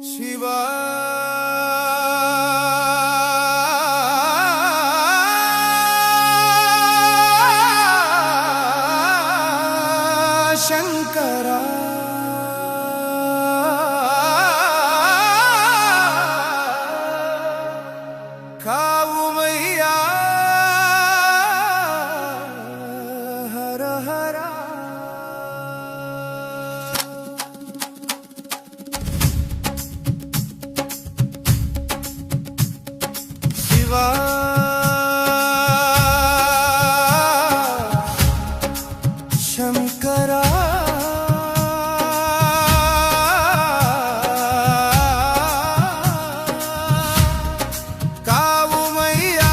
శివా శంకరా కావుమయ్యా హర హర శివా శంకరా కావుమయ్యా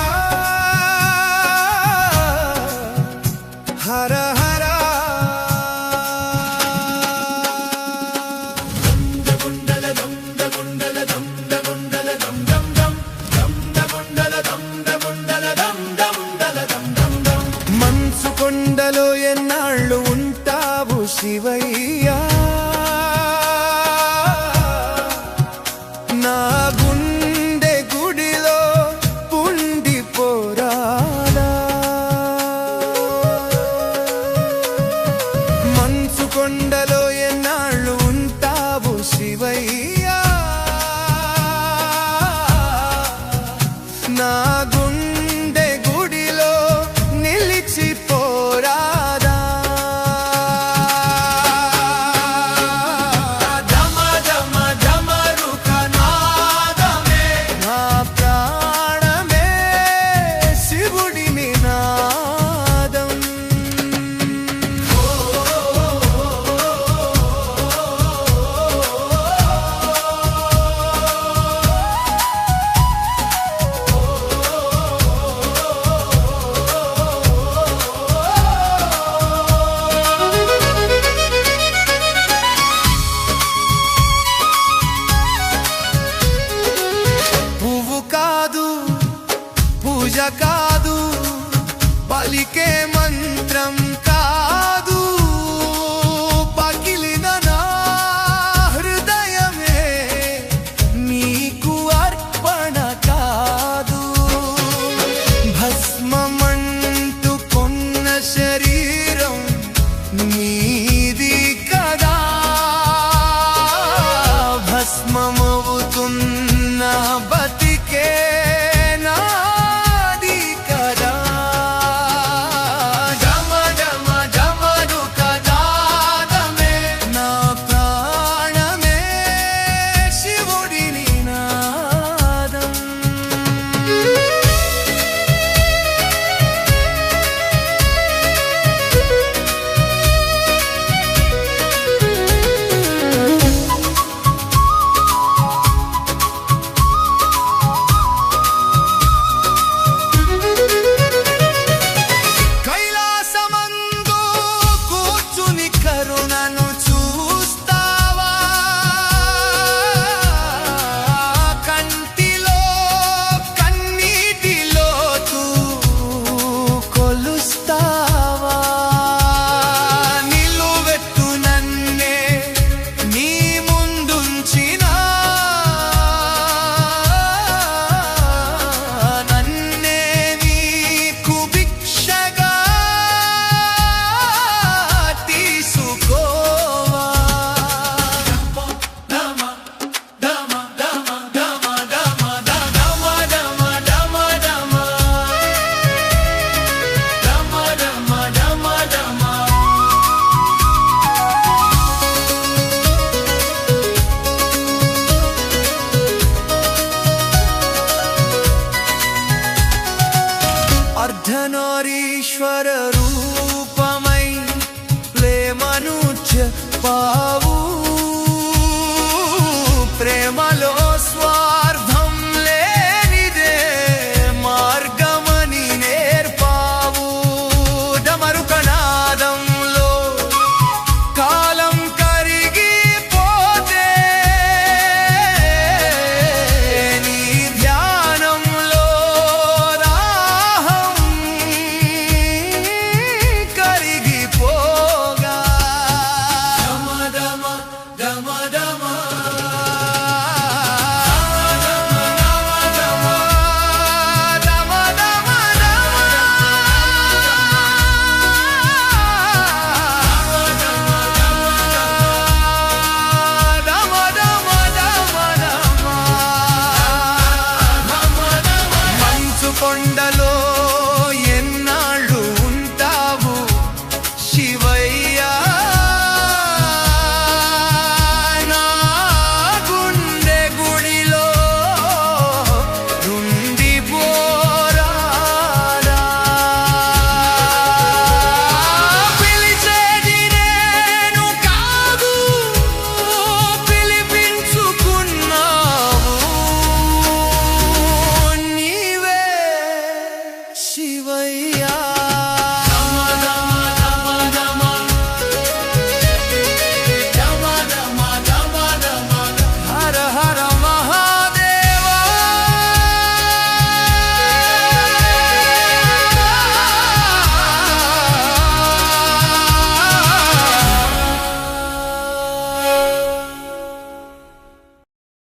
హర హర మంచు కొండలో ఎన్నాళ్ళు ఉంటావు శివయ్యా నా గుండె గుడిలో పుండిపోరాడా మంచు కొండలో ఎన్నాళ్ళు ఉంటావు శివయ్యా నా గుండె గుడిలో నిలిచిపోరాదా ధమ ధమ ధమరుక నాదమే నా ప్రాణమే శివుడి నినాదం పువ్వు కాదు పూజ కాదు పలికే మంత్రం కాదు పగిలిన నా హృదయమే నీకు అర్పణ కాదు భస్మమంటుకున్న శరీరం నీది కదా భస్మమవుతున్న బతికే నాది కదా ఢమ ఢమ ఢమరుక నాదమే నా ప్రాణమే శివుడి నినాదం కైలాసమందు కూర్చుని కరుణను చూస్తావా కంటిలో కన్నీటిలోతూ కొలుస్తావా నిలువెత్తు నన్నే నీ ముందుంచిన నన్నే నీకు భిక్షగా తీసుకోవా ధమ ధమ ధమ ధమ ధమ ధమ ధమ ధమ ధమ ధమ ధమ ధమ ధమ అర్ధనారీశ్వర రూపమై ప్రేమను చెప్పావు